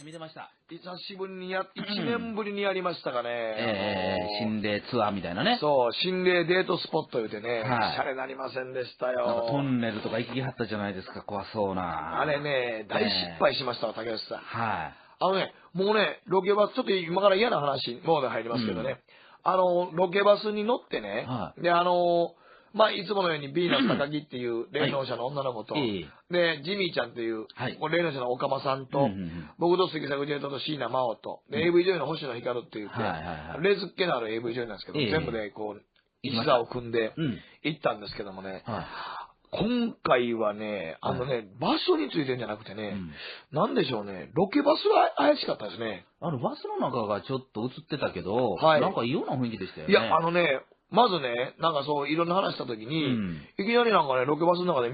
見てました。久しぶりに1年ぶりにやりましたかね。心霊ツアーみたいなね。そう、心霊デートスポット言うてね、はいシャレなりませんでしたよ。なんかトンネルとか行きはったじゃないですか、怖そうな。あれね、大失敗しましたわ、竹内さん。はい。もうね、ロケバス、ちょっと今から嫌な話、モード入りますけどね、ロケバスに乗ってね、はい、で、まあ、いつものようにビーナス高木っていう霊能者の女の子と、で、ジミーちゃんっていう、霊能者の岡間さんと、僕と杉作ジェイトと椎名真央と、で、AV 女優の星野光って言って、霊好きのある AV 女優なんですけど、全部でこう、一座を組んで行ったんですけどもね、今回はね、場所についてんじゃなくてね、なんでしょうね、ロケバスが怪しかったですね。バスの中がちょっと映ってたけど、なんか異様な雰囲気でしたよね。いや、まずね、なんかそう、いろんな話したときに、いきなりなんかね、ロケバスの中で、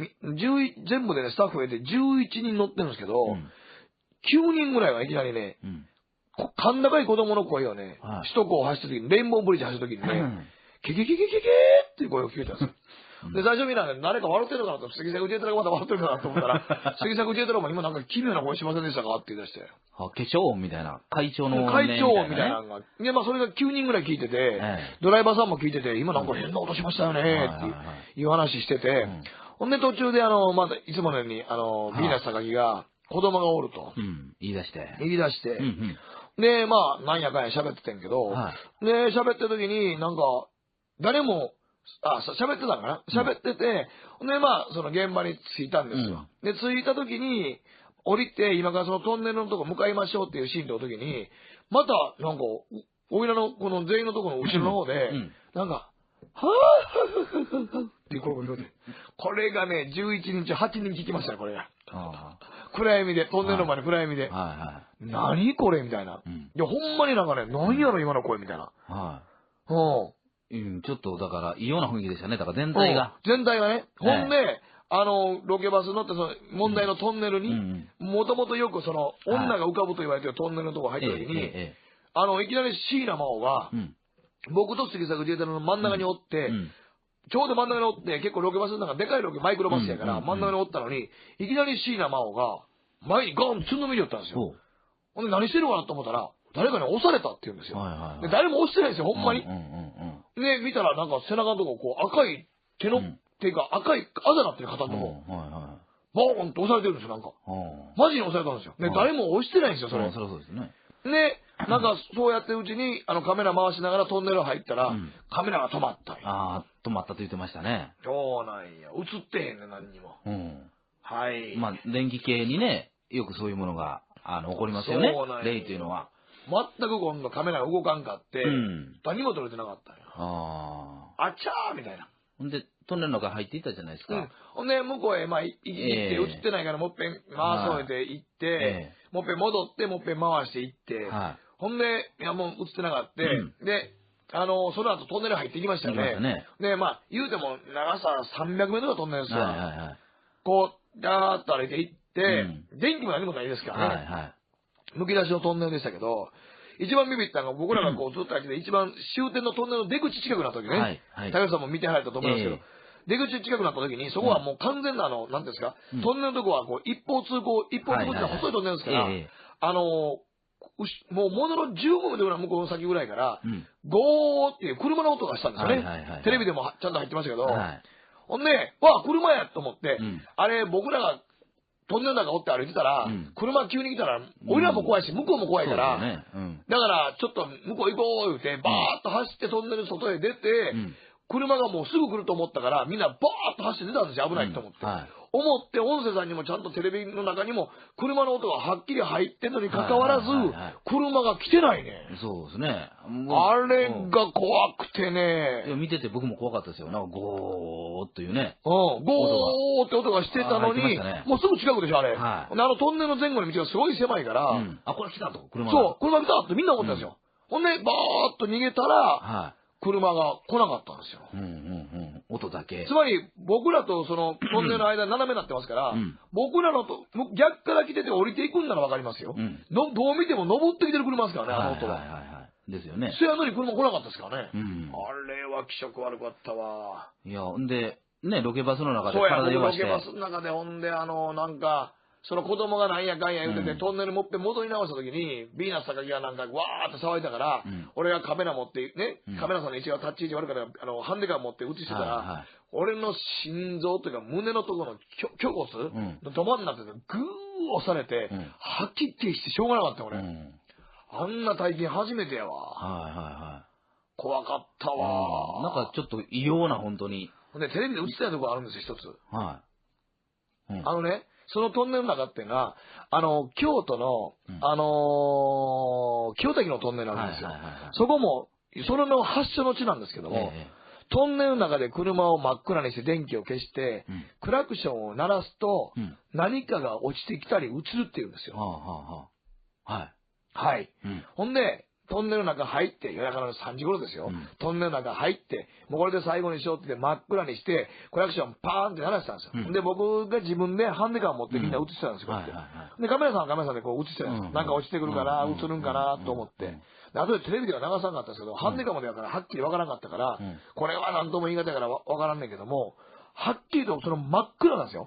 全部でね、スタッフで11人乗ってるんですけど、9人ぐらいがいきなりね、甲高い子供の声をね、首都高を走ったときに、レインボーブリッジ走ったときにね、ケケケケケケっていう声を聞いたんですよ。で、最初見たら誰か笑ってるのかなと、杉作ジェイトラがまだ笑ってるかなと思ったら、杉作ジェイトラも今なんか奇妙な声しませんでしたかって言い出して。化粧音みたいな。会長の会長音みたいなのが。で、まあそれが9人ぐらい聞いてて、ドライバーさんも聞いてて、今なんか変な音しましたよねっていう話してて、ほんで途中でまだいつものように、ビーナス高木が子供がおると。言い出して。で、まあ、なんやかんや喋っててんけど、で、喋ってる時になんか、誰も、喋ってたんかな喋ってて、で、まあ、その現場に着いたんですよ。で、着いた時に、降りて、今からそのトンネルのとこ向かいましょうっていうシーンの時に、また、なんか、おいらの、この全員のとこの後ろの方で、なんか、はぁーっていう声が聞こえて、これがね、11人中8人聞きましたね、これが。暗闇で、トンネルの前に暗闇で。何これみたいな。いや、ほんまになんかね、何やろ今の声みたいな。ちょっとだから異様な雰囲気でしたね。だから全体が。全体がね。ほんで、ロケバス乗ってその問題のトンネルに、もともとよくその女が浮かぶと言われてるトンネルのとこ入った時に、いきなり椎名真央が、僕と杉作自衛隊の真ん中におって、ちょうど真ん中におって、結構ロケバスの中でかいロケ、マイクロバスやから真ん中におったのに、いきなり椎名真央が前にゴンとつんのめり寄ったんですよ。ほんで何してるかなと思ったら、誰かに押されたって言うんですよ。で誰も押してないんですよ、ほんまに。で、見たらなんか背中のとこ、こう赤い手の、っていうか赤いあざなってる肩のとこ、ボーンと押されてるんですよ、なんか。マジに押されたんですよ。で、誰も押してないんですよ、それ。そうですね。で、なんかそうやってるうちに、カメラ回しながらトンネル入ったら、カメラが止まったんや。止まったと言ってましたね。そうなんや。映ってへんね、何にも。はい。まあ、電気系にね、よくそういうものが、起こりますよね。霊っていうのは。全く今度カメラが動かんかって、何も撮れてなかったんや。あちゃーみたいな。ほんで、トンネルの中入っていったじゃないですか。ほんで、向こうへ、まあ、行って、映ってないからもっぺん回そうで行って、もっぺん戻って、もっぺん回して行って、ほんで、いや、もう映ってなかった。で、その後トンネル入ってきましたよね。で、まあ、言うても長さ300メートルのトンネルですわ。こう、ダーッと歩いて行って、電気も何もないですからね。むき出しのトンネルでしたけど、一番ビビったのが僕らがこうずっと来て一番終点のトンネルの出口近くなった時ね、高橋さんも見てはれたと思いますけど、出口近くなった時にそこはもう完全ななんていうんですか、トンネルのとこはこう一方通行っていうのは細いトンネルですから、もうものの15分でぐらい向こうの先ぐらいから、ゴーっていう車の音がしたんですよね。テレビでもちゃんと入ってましたけど、ほんで、わあ、車やと思って、あれ僕らがトンネルの中おって歩いてたら、車急に来たら、俺らも怖いし、向こうも怖いから、だから、ちょっと向こう行こう言うて、バーッと走ってトンネル外へ出て、車がもうすぐ来ると思ったから、みんなバーッと走って出たんですよ、危ないと思って。思って、音声さんにもちゃんとテレビの中にも、車の音がはっきり入ってんのに関わらず、車が来てないね。そうですね。あれが怖くてね。いや、見てて僕も怖かったですよ。なんかゴーっというね。ゴーって音がしてたのに、もうすぐ近くでしょ、あれ。トンネルの前後の道がすごい狭いから、これ来たと、車が。そう、車来たってみんな思ったんですよ。ほんで、バーッと逃げたら、車が来なかったんですよ。音だけ。つまり、僕らとそのトンネルの間斜めになってますから、僕らのと逆から来てて降りていくんならわかりますよ。どう見ても登ってきてる車ですからね、あの音は。ですよね。そやのに車来なかったですからね。あれは気色悪かったわ。いや、んで、ね、ロケバスの中で体弱して。そうや、ロケバスの中で、ほんで、なんか、その子供がなんやかんや言うてて、トンネルもっぺん戻り直した時に、ビーナス高木がなんかわーって騒いだから、俺がカメラ持ってね、カメラさんの位置がタッチ位置悪いから、ハンデカム持って映してたら、俺の心臓というか胸のところの胸骨のど真ん中でグー押されて、吐き気してしょうがなかった俺。あんな体験初めてやわ。怖かったわ。なんかちょっと異様な本当に。で、テレビで映ってたところあるんですよ、一つ。はい。そのトンネルの中っていうのは、京都の、清滝のトンネルなんですよ。そこも、それの発祥の地なんですけども、トンネルの中で車を真っ暗にして電気を消して、クラクションを鳴らすと、何かが落ちてきたり映るっていうんですよ。はい。ほんで、トンネルの中入って、夜中の3時頃ですよ。トンネルの中入って、もうこれで最後にしようって真っ暗にして、クラクションパーンって鳴らしたんですよ。で、僕が自分でハンデカー持ってみんな映してたんですよ。で、カメラさんはカメラさんでこう映してたんですよ。なんか落ちてくるかな、映るんかなと思って。後でテレビでは流さなかったんですけど、ハンデカムでやからはっきりわからなかったから、これは何とも言い難いからわからんねんけども、はっきりとその真っ暗なんですよ。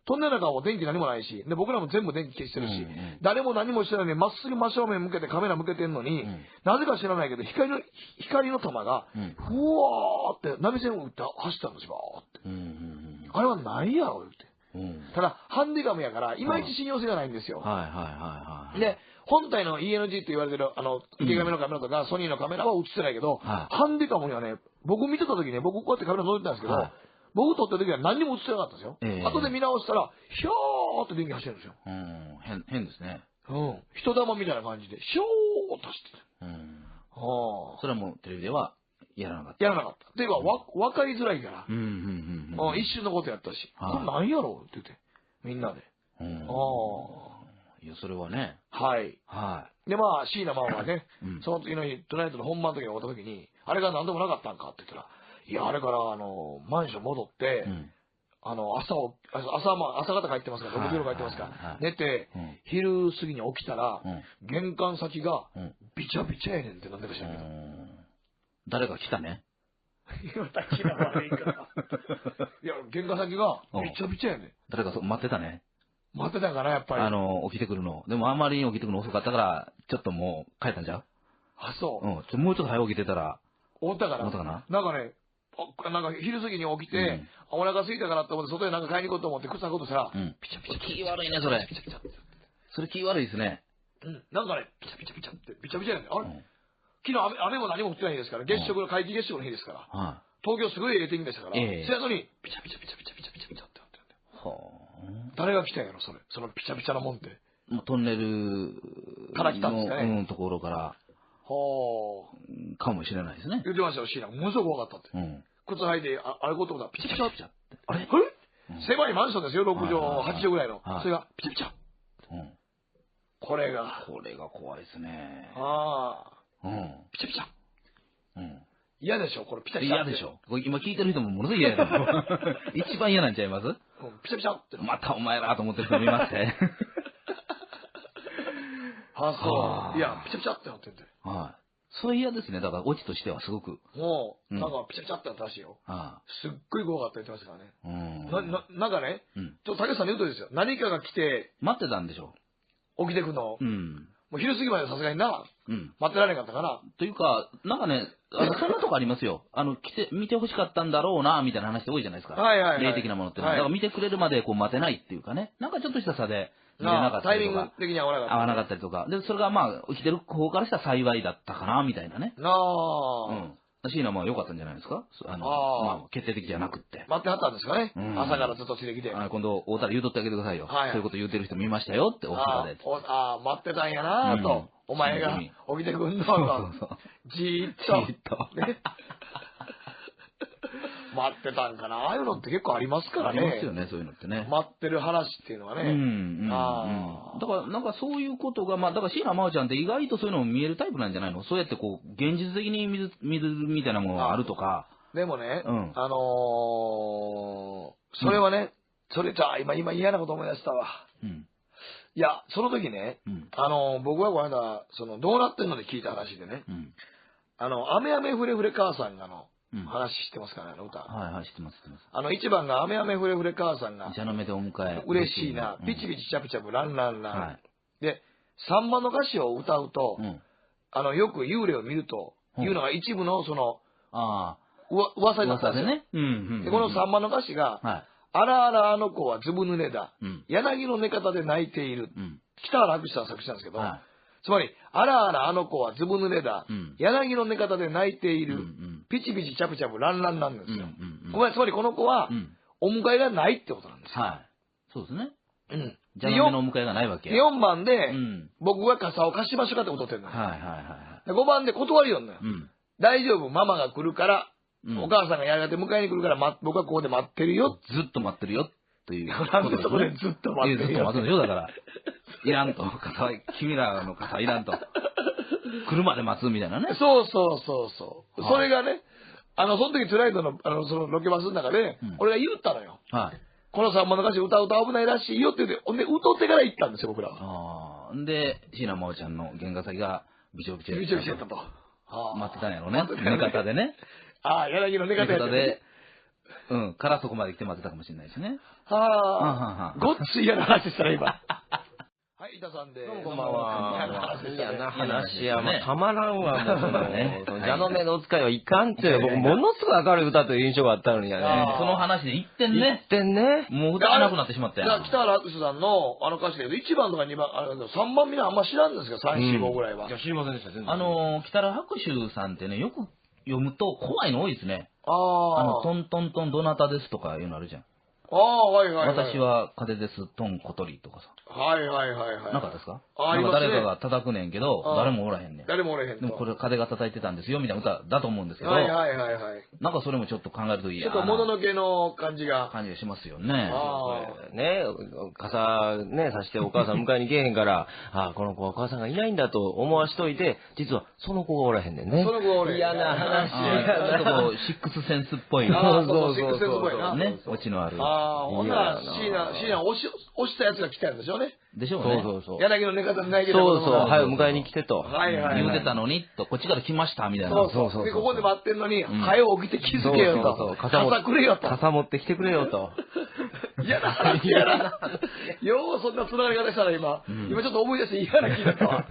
トンネルの中はもう電気何もないし、で、僕らも全部電気消してるし、誰も何もしてないのに、まっすぐ真正面向けてカメラ向けてんのに、なぜか知らないけど、光の玉が、ふわーって波線を打って走ったんですよ、って。あれは何やろ、言って。ただ、ハンディカムやから、いまいち信用性がないんですよ。で、本体の ENG って言われてる、池上のカメラとか、ソニーのカメラは映ってないけど、ハンディカムにはね、僕見てた時ね、僕こうやってカメラ覗いてたんですけど、僕撮った時は何にも映ってなかったんですよ。後で見直したら、ひょーって電気走ってるんですよ。変ですね。人玉みたいな感じで、ひょーっと走ってる。それはもうテレビではやらなかった。やらなかった。っていうか、分かりづらいから。一瞬のことやったし、これ何やろって言って、みんなで。いや、それはね。で、まあ、椎名真央はね、その時の日、トゥナイトの本番の時に会った時に、あれが何でもなかったんかって言ったら、いや、あれから、マンション戻って、朝方帰ってますから、6時頃帰ってますから、寝て、昼過ぎに起きたら、玄関先が、びちゃびちゃやねんってなんでか知らんけど。誰か来たね。今、気が悪いから。いや、玄関先が、びちゃびちゃやねん。誰か待ってたね。待ってたんかな、やっぱり。起きてくるの。でも、あんまりに起きてくるの遅かったから、ちょっともう、帰ったんじゃう？そう。もうちょっと早起きてたら。おったかな。なんかね、なんか昼過ぎに起きて、お腹空いたかなと思って外でなんか買いに行こうと思って靴履こうとしたら、ピチャピチャ。気悪いね、それ。それ気悪いですね。なんかね、ピチャピチャピチャって、ビチャビチャやねん。あれ昨日雨も何も降ってない日ですから、皆既月食の日ですから、東京すごい天気でしたから、そやのに、ピチャピチャピチャピチャピチャピチャピチャってなってるんだよ。誰が来たんやろ、それ。そのピチャピチャなもんって。トンネルから来たんですかね。ところから。かもしれないですね。言ってましたよ、シーナ。ものすごく怖かったって。靴履いて、あれことだ、ピチャピチャピチャって。あれ狭いマンションですよ、6畳、8畳ぐらいの。それが、ピチャピチャ。これが怖いですね。ピチャピチャ。嫌でしょ、これピチャピチャ。嫌でしょ。今聞いてる人もものすごい嫌やな。一番嫌なんちゃいます？ピチャピチャって。またお前らと思ってる人見ますね。そう。いや、ピチャピチャってなってんで。それ嫌ですね。だからオチとしてはすごく。もう、なんかピチャピチャってなったらしいよ。すっごい怖かったって言ってましたからね。なんかね、竹内さんの言うとですよ。何かが来て。待ってたんでしょ。起きてくの。もう昼過ぎまでさすがにな。待ってられなかったかな。というか、なんかね、そんなとこありますよ。見てほしかったんだろうな、みたいな話って多いじゃないですか。霊的なものって。だから見てくれるまでこう待てないっていうかね。なんかちょっとした差で。見れなかったりとか。タイミング的に合わなかったりとか。で、それがまあ、生きてる方からしたら幸いだったかな、みたいなね。シーナも良かったんじゃないですか？まあ、決定的じゃなくって。待ってはったんですかね。朝からずっとついてきて。今度、大田言うとってあげてくださいよ。そういうこと言うてる人見ましたよって、大阪で。待ってたんやなぁと。お前が起きてくんのと。じーっと。待ってたんかな。ああいうのって結構ありますからね。ありますよね、そういうのってね。待ってる話っていうのはね。だから、なんかそういうことが、まあ、だから椎名真央ちゃんって意外とそういうのも見えるタイプなんじゃないの？そうやってこう、現実的に見るみたいなものがあるとか。でもね、それはね、それじゃあ、今嫌なこと思い出したわ。いや、その時ね、僕はこの間、どうなってんので聞いた話でね、雨雨ふれふれ母さんが話知ってますかね、歌。はいはい、知ってます、知ってます。1番が、雨雨ふれふれ母さんが、茶の目でお迎え。嬉しいな、ピチピチチャプチャプ、ランランラン。で、3番の歌詞を歌うと、よく幽霊を見るというのが一部の、噂になったんですよね。で、この3番の歌詞が、あらあらあの子はずぶ濡れだ。柳の寝方で泣いている。北原博さん作詞なんですけど、つまり、あらあらあの子はずぶ濡れだ。柳の寝方で泣いている。ピチピチチャプチャプランランなんですよ。つまりこの子は、お迎えがないってことなんですよ。そうですね。じゃあ、のお迎えがないわけ。4番で、僕が傘を貸しましょうかって踊ってるの。5番で断りよんのよ。大丈夫、ママが来るから、お母さんがやがて迎えに来るから、僕はここで待ってるよ。ずっと待ってるよ。という。なんでそこでずっと待ってるよ。ずっと待つんでしょ、だから。いらんと。君らの傘いらんと。来るまで待つみたいなね。そう。それがね、その時トゥナイトの、そのロケバスの中で、俺が言ったのよ。この3番の歌詞歌うと危ないらしいよって言って、ほんで、歌ってから行ったんですよ、僕らは。で、椎名真央ちゃんの原画先がビチョビチョやったと。待ってたんやろね。寝方でね。柳の寝方で。からそこまで来て待ってたかもしれないですね。ごっつい嫌な話したら今。はい、板さんで。こんばんは。嫌な話や、たまらんわ、もう。蛇の目のお使いはいかんって、僕、ものすごい明るい歌という印象があったのにやね。その話で一点ね。もう歌がなくなってしまったよ。北原博さんの歌詞で1番とか2番、3番みんなあんま知らんですけど、3、4、5ぐらいは。いや、知りませんでした、全然。北原博さんってね、よく読むと怖いの多いですね。トントントンどなたですとかいうのあるじゃん。私は風です、トン小鳥とかさ。なかったですか？なんか誰かが叩くねんけど、誰もおらへんねん。誰もおらへん。でもこれ風が叩いてたんですよ、みたいな歌だと思うんですけど。なんかそれもちょっと考えるといいや。ちょっと物のけの感じがしますよね。傘ね、さしてお母さん迎えに来えへんから、この子はお母さんがいないんだと思わしといて、実はその子がおらへんねんね。その子がおらへん。嫌な話。ちょっとこう、シックスセンスっぽい。シックスセンスっぽいな。ね、オチのある。ほんなら、椎名押したやつが来たんでしょうね。でしょうね。柳の寝方にないけど。はい、迎えに来てと。言うてたのに、と、こっちから来ました、みたいな。で、ここで待ってんのに、早起きて気づけよと。傘くれよと。傘持ってきてくれよと。嫌な話やな。ようそんなつながり方したら今ちょっと思い出して嫌な気だったわ。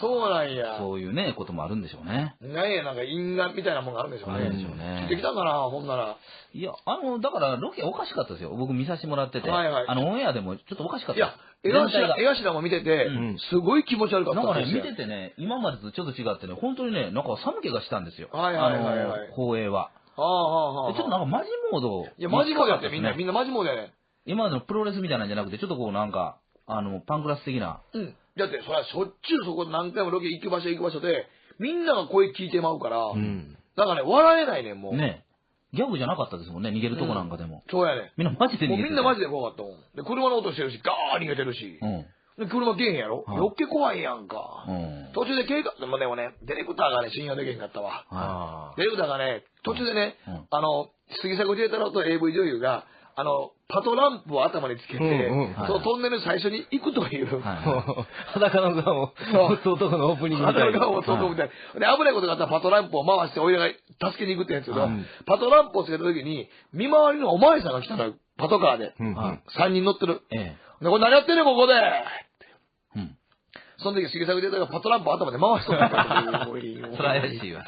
そうなんや。そういうね、こともあるんでしょうね。なんか因果みたいなもんがあるんでしょうね。できたかな、ほんなら。いや、だからロケおかしかったですよ。僕見させてもらってて。オンエアでもちょっとおかしかった。いや、江頭も見てて、すごい気持ち悪かったんですよ。なんかね、見ててね、今までとちょっと違ってね、本当にね、なんか寒気がしたんですよ。放映は。ちょっとなんかマジモード。いや、マジモードやってみんなマジモードやね。今までのプロレスみたいなんじゃなくて、ちょっとこうなんか、パンクラス的な。だって、それはしょっちゅうそこ何回もロケ行く場所で、みんなが声聞いてまうから、だからね、笑えないねん、もう。ね。ギャグじゃなかったですもんね、逃げるとこなんかでも。そうやね。みんなマジで逃げてる。みんなマジで怖かったもん。で、車の音してるし、ガー逃げてるし。で、車出えへんやろ。余計怖いやんか。途中ででもね、ディレクターがね、信用できへんかったわ。ディレクターがね、途中でね、杉迫千太郎と AV 女優が、パトランプを頭につけて、そのトンネル最初に行くという。裸の顔を、男のオープニングみたいな。裸の顔を男みたいな。で、危ないことがあったらパトランプを回して、おいらが助けに行くってやつけど、パトランプをつけた時に、見回りのお前さんが来たのよ、パトカーで。3人乗ってる。で、これ何やってんねん、ここで。その時、杉作でがパトランプ頭で回しとった。それ怪しいわ。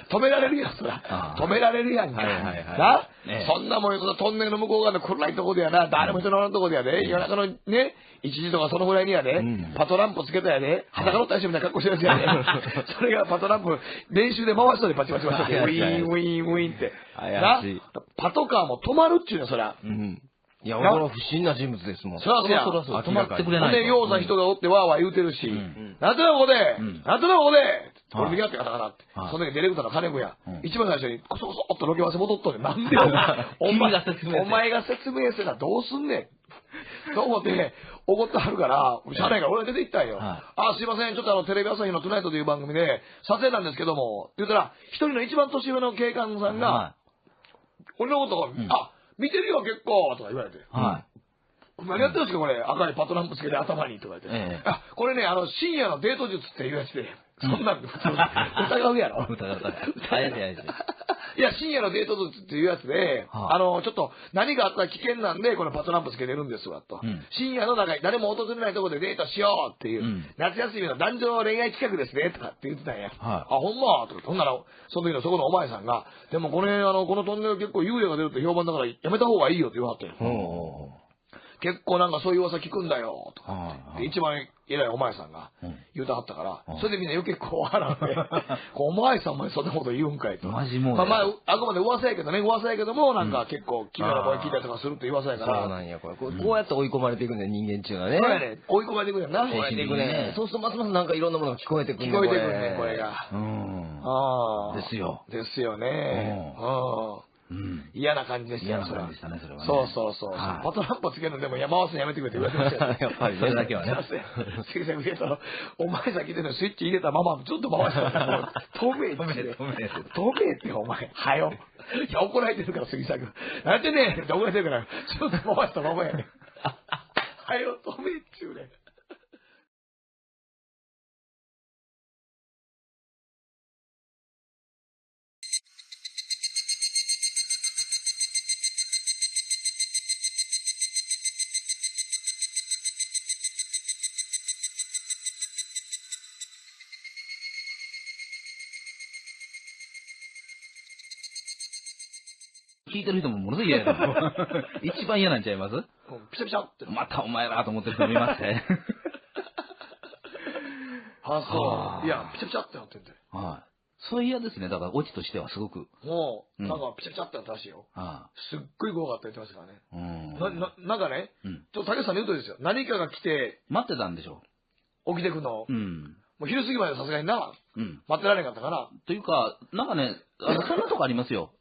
止められるやん、そら。止められるやんか。な、そんなもん、そのトンネルの向こう側の暗いとこでやな、誰も人のおらんとこでやで、夜中のね、1時とかそのぐらいにやで、パトランプつけたやで、裸の大将みたいな格好してるやつやで。それがパトランプ、練習で回しとでパチパチパチって、ウィーン、ウィーン、ウィーンって。な、パトカーも止まるっちゅうの、そら。いや、俺は不審な人物ですもん。そらそうや。止まってくれない。で、ようさ人がおってわーわー言うてるし、なんとなここで、なんとなここで、俺でやってかったかなって。その時ディレクターの金子や。一番最初に、こそこそっとロケバス戻っとんねん。なんでよ。お前が説明するな、どうすんねん。と思って、怒ってはるから、車内から俺が出て行ったんよ。すいません、ちょっとテレビ朝日のトゥナイトという番組で、撮影なんですけども、って言ったら、一人の一番年上の警官さんが、俺のことを、見てるよ、結構とか言われて。何やってるんですか、これ。赤いパトランプつけて頭にとか言われて。これね、深夜のデート術っていうやつで。そんなん普通疑うやろ。疑う。怪しい。いや、深夜のデートっていうやつで、ちょっと何があったら危険なんで、このパトランプつけてるんですわ、と。深夜の中に誰も訪れないところでデートしようっていう、夏休みの男女恋愛企画ですね、とかって言ってたんや。ほんまとか、ほんなら、その時のそこのお前さんが、でもこれ、このトンネル結構幽霊が出るって評判だからやめた方がいいよって言わはったよ。結構なんかそういう噂聞くんだよ、とか。で、一番偉いお前さんが言うたはったから、それでみんな余計こう笑って、お前さんもそんなこと言うんかいと。マジもう。まあ、あくまで噂やけどね、噂やけども、なんか結構君らの声聞いたりとかするって噂やから。そうなんや、こうやって追い込まれていくんだよ、人間っていうのはね。そうやね。追い込まれていくんやな。追い込まれていくね。そうするとますますなんかいろんなものが聞こえてくるね。聞こえてくるね、これが。ですよ。ですよね。嫌な感じでしたよ、嫌な感じでしたね、それはね。そう。パトランプつけるのでも回すのやめてくれって言われてましたよ。やっぱりそれだけはね。お前さっき言ってのスイッチ入れたままずっと回したら、透明ってお前、はよ。いや、怒られてるから、杉作。なんやってねえって怒られてるから、ちょっと回したままやね。はよ、透明っちゅうね。聞いてる人もものすごい嫌やな。一番嫌なんちゃいます？ピシャピシャって。またお前らと思ってる人もいますね。そう。いや、ピシャピシャってなってんで。はい。そういう嫌ですね。だからオチとしてはすごく。もう、なんかピシャピシャってなったらしいよ。すっごい怖かった言ってましたからね。なんかね、竹内さんの言うとりですよ。何かが来て。待ってたんでしょ。起きてくの。もう昼過ぎまでさすがにな。待ってられなかったかな。というか、なんかね、そんなとこありますよ。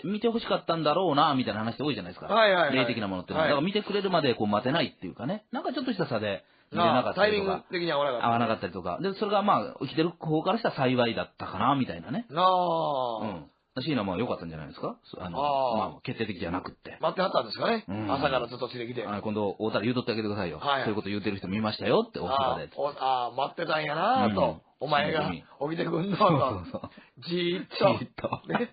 見てほしかったんだろうな、みたいな話って多いじゃないですか。霊的なものってのは。だから見てくれるまでこう待てないっていうかね。なんかちょっとした差で見れなかったりとか。タイミング的に合わなかったりとか。で、それがまあ、生きてる方からしたら幸いだったかな、みたいなね。椎名も良かったんじゃないですか。まあ、決定的じゃなくって。待ってはったんですかね。朝からずっとついてきて。今度、大田言うとってあげてくださいよ。そういうこと言うてる人見ましたよって、大阪で。待ってたんやなと。お前が起きてくんのと。じーっと。ね。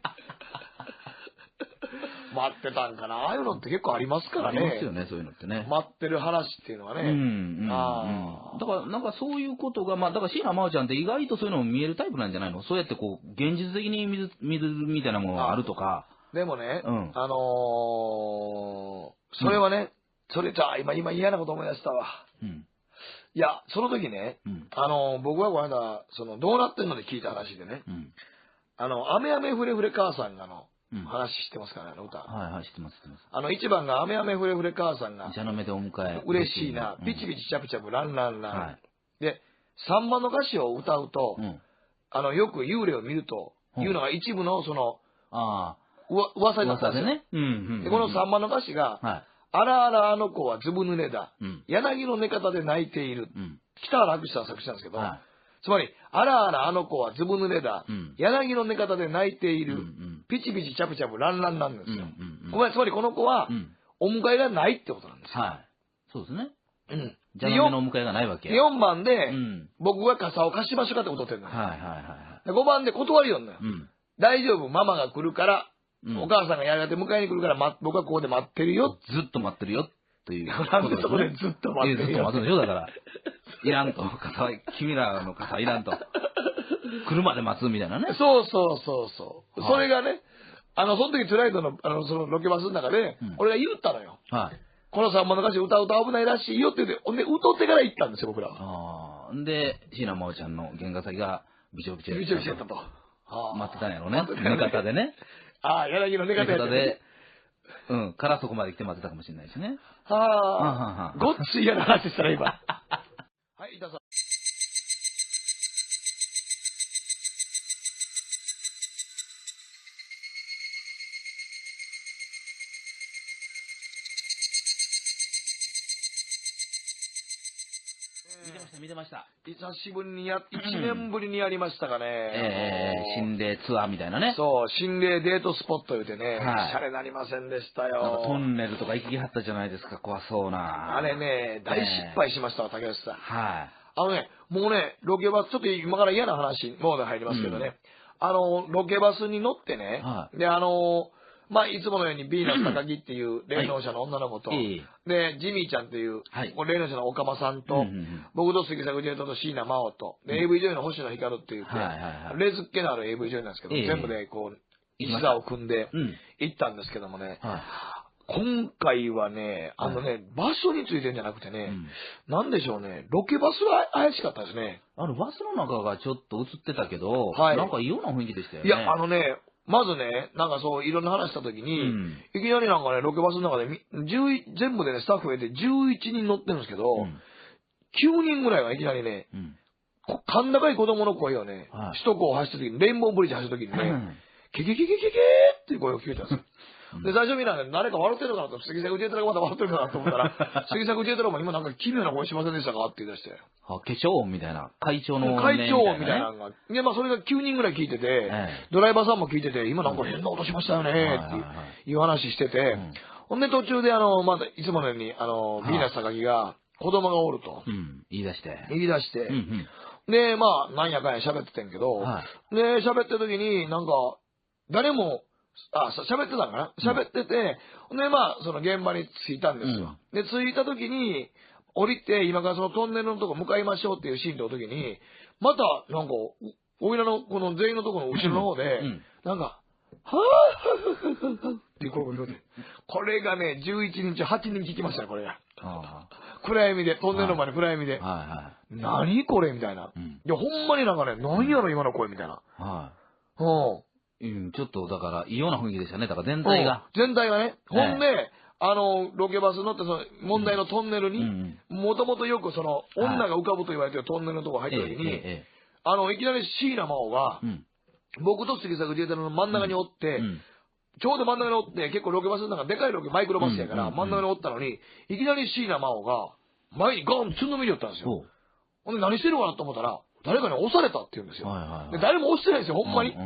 待ってたんかな。ああいうのって結構ありますからね。ありますよね、そういうのってね。待ってる話っていうのはね。だから、なんかそういうことが、まあ、だから椎名真央ちゃんって意外とそういうのも見えるタイプなんじゃないの？そうやってこう、現実的に見るみたいなものがあるとか。でもね、それはね、今嫌なこと思い出したわ。いや、その時ね、僕はこの間、どうなってんので聞いた話でね、雨雨ふれふれ母さんが話知ってますかね、歌。はい、知ってます。一番が雨雨ふれふれ母さんが、茶の目でお迎え。嬉しいな、ピチピチチャプチャプランランラン。で、3番の歌詞を歌うと、よく幽霊を見るというのが一部の噂になったんですよね。で、この3番の歌詞が、あらあらあの子はずぶ濡れだ。柳の寝方で泣いている。北原博さん作詞なんですけど、つまり、あらあらあの子はずぶ濡れだ。柳の寝方で泣いている。ピチピチチャプチャプランランなんですよ。つまりこの子は、お迎えがないってことなんですよ。そうですね。じゃあ、のお迎えがないわけ。4番で、僕が傘を貸しましょうかって歌ってるの。5番で断りよんのよ。大丈夫、ママが来るから、お母さんがやがて迎えに来るから、僕はここで待ってるよ。ずっと待ってるよっていう。なんでそこでずっと待ってるよ。ずっと待ってるでしょ、だから。いらんと。君らの傘いらんと。来るまで待つみたいなね。そう。それがね、その時トゥナイトの、そのロケバスの中で、俺が言ったのよ。この3番の歌詞歌うと危ないらしいよって言って、ほんで、歌ってから行ったんですよ、僕らは。で、椎名真央ちゃんの原画先がびちょびちょやったと。待ってたんやろね。寝方でね。柳の寝方で。からそこまで来て待ってたかもしれないしね。ごっつい嫌な話したら今。はい、板さん。見てました。久しぶりに1年ぶりにやりましたかね。心霊ツアーみたいなね。そう、心霊デートスポット言うてね、シャレなりませんでしたよ。なんかトンネルとか行きはったじゃないですか、怖そうな。あれね、大失敗しましたわ、竹内さん。もうね、ロケバス、ちょっと今から嫌な話、モード入りますけどね、ロケバスに乗ってね、で、まあ、いつものようにビーナス高木っていう霊能者の女の子と、で、ジミーちゃんっていう、霊能者の岡間さんと、僕と杉作ジェイトと椎名真央と、で、AV 女優の星野光って言って、霊好きのある AV 女優なんですけど、全部でこう、一座を組んで行ったんですけどもね、今回はね、場所についてんじゃなくてね、なんでしょうね、ロケバスは怪しかったですね。バスの中がちょっと映ってたけど、なんか異様な雰囲気でしたよね。いや、まずね、なんかそう、いろんな話したときに、いきなりなんかね、ロケバスの中で、全部でね、スタッフで11人乗ってるんですけど、9人ぐらいがいきなりね、甲高い子供の声をね、首都高を走ったときに、レインボーブリッジ走ったときにね、ケケケケケケっていう声を聞いたんですよ。で、最初みんなね、誰か笑ってるのかなと、杉作ジェイトラがまだ笑ってるかなと思ったら、杉作ジェイトラも今なんか奇妙な声しませんでしたかって言い出して。化粧音みたいな。会長の。会長音みたいなのが。で、まあそれが9人ぐらい聞いてて、ドライバーさんも聞いてて、今なんか変な音しましたよね、っていう話してて、ほんで途中でまだいつものように、ビーナス高木が子供がおると。言い出して。で、まあ、なんやかんや喋っててんけど、で、喋ってる時になんか、誰も、喋ってたんかな喋ってて、で、まあ、その現場に着いたんですよ。で、着いた時に、降りて、今からそのトンネルのとこ向かいましょうっていうシーンの時に、また、なんか、おいらの、この全員のとこの後ろの方で、なんか、はぁっていう声が聞こえて、これがね、11人中8人聞きましたね、これが。暗闇で、トンネルの前に暗闇で。何これみたいな。いや、ほんまになんかね、何やろ今の声みたいな。ちょっとだから異様な雰囲気でしたね。だから全体が。全体がね。ほんで、ロケバス乗ってその問題のトンネルに、もともとよくその女が浮かぶと言われてるトンネルのとこ入った時に、いきなり椎名真央が、僕と杉作自衛隊の真ん中におって、ちょうど真ん中におって、結構ロケバスの中でかいロケ、マイクロバスやから、真ん中におったのに、いきなり椎名真央が、前にゴンつんのみに寄ったんですよ。ほんで何してるかなと思ったら、誰かに押されたって言うんですよ。で誰も押してないんですよ、ほんまに。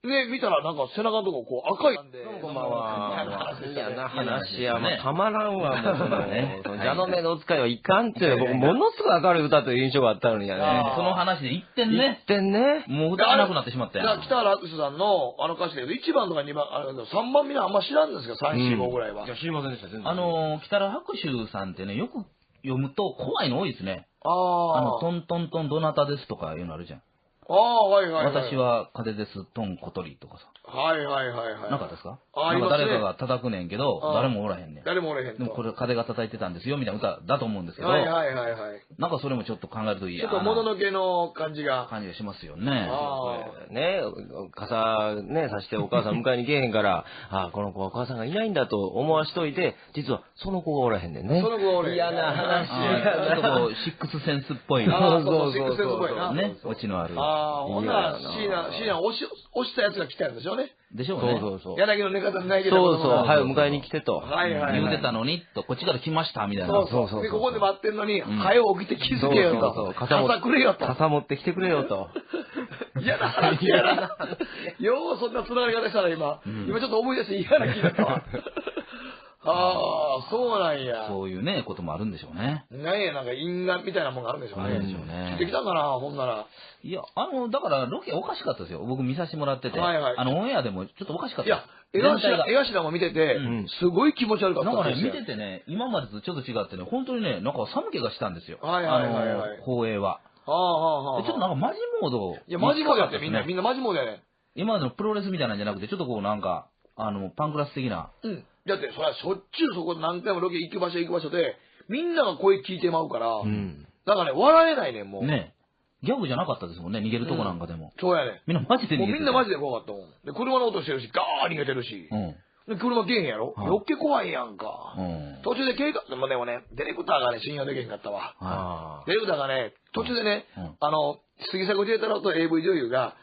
で、見たらなんか背中のとここう赤い。こんばんは。嫌な話や、もうたまらんわ、もうそのね。蛇の目のお使いはいかんっていう、僕ものすごい明るい歌という印象があったのにやね。その話で一点ね。もう歌がなくなってしまったよ。北原明さんの歌詞で1番とか2番、3番みんなあんま知らんですけど、3、4、5ぐらいは。いや、知りませんでした、全然。北原白秋さんってね、よく読むと怖いの多いですね。トントントンどなたですとかいうのあるじゃん。私は風です、トン小鳥とかさ。なかったですか？なんか誰かが叩くねんけど、誰もおらへんねん。誰もおらへん。でもこれ風が叩いてたんですよ、みたいな歌だと思うんですけど。なんかそれもちょっと考えるといいや。ちょっと物のけの感じがしますよね。ね、傘ね、さしてお母さん迎えに来えへんから、この子はお母さんがいないんだと思わしといて、実はその子がおらへんねんね。その子がおらへん。嫌な話。ちょっとこう、シックスセンスっぽい。シックスセンスっぽいな。ね、オチのある。ほんなら、椎名押したやつが来たんでしょうね。でしょうね。柳の寝方にないけど。はい、迎えに来てと。言うてたのに、こっちから来ました、みたいな。で、ここで待ってんのに、早起きて気づけよと。傘くれよと。傘持ってきてくれよと。嫌な話やな。ようそんなつながり方したら今ちょっと思い出して嫌な気だったわ。そうなんや。そういうね、こともあるんでしょうね。なんか因果みたいなもんがあるんでしょうね。できたかな、ほんなら。いや、だからロケおかしかったですよ。僕見させてもらってて。オンエアでもちょっとおかしかった。いや、絵頭も見てて、すごい気持ち悪かった。なんかね、見ててね、今までとちょっと違ってね、本当にね、なんか寒気がしたんですよ。放映は。ちょっとなんかマジモード。いや、マジモードやってみんなマジモードやね。今までのプロレスみたいなんじゃなくて、ちょっとこうなんか、パンクラス的な。だって、それはしょっちゅうそこで何回もロケ行く場所で、みんなが声聞いてまうから、だからね、笑えないねん、もう。ね。ギャグじゃなかったですもんね、逃げるとこなんかでも。そうやね。みんなマジで逃げてる。もうみんなマジで怖かったもん。で、車の音してるし、ガー逃げてるし。で、車出えへんやろ余計怖いやんか。途中ででもね、ディレクターがね、信用できへんかったわ。ディレクターがね、途中でね、杉作自衛隊と AV 女優が、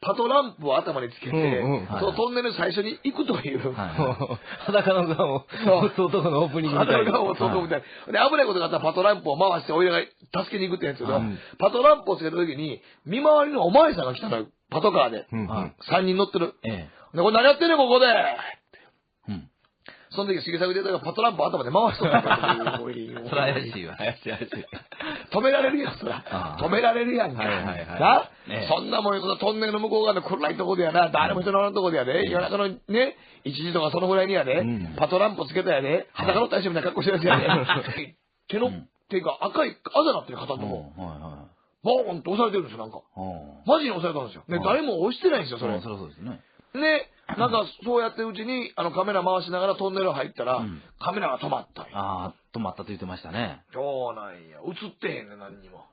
パトランプを頭につけて、そのトンネル最初に行くという。裸の顔を、男のオープニングみたいな。裸の顔を男みたいな。で、危ないことがあったらパトランプを回して、おいらが助けに行くってやつけど、パトランプをつけた時に、見回りのお前さんが来たのよ、パトカーで。3人乗ってる。で、これ何やってんねん、ここでその時、杉作自衛隊がパトランプを頭で回しとったんだよ。それ怪しいわ。止められるやん、そら。止められるやんか。な、そんなもん、トンネルの向こう側の暗いとこでやな、誰も人のおらんとこでやで、夜中のね、1時とかそのぐらいにやで、パトランプつけたやで、裸の大将みたいな格好してるやつやで、手の、っていうか赤い、あざなってる肩のとこ。ボーンと押されてるんですよ、なんか。マジに押されたんですよ。で、誰も押してないんですよ、それ。そうですね。で、なんか、そうやってるうちに、カメラ回しながらトンネル入ったら、カメラが止まったんや。止まったと言ってましたね。そうなんや。映ってへんね、何にも。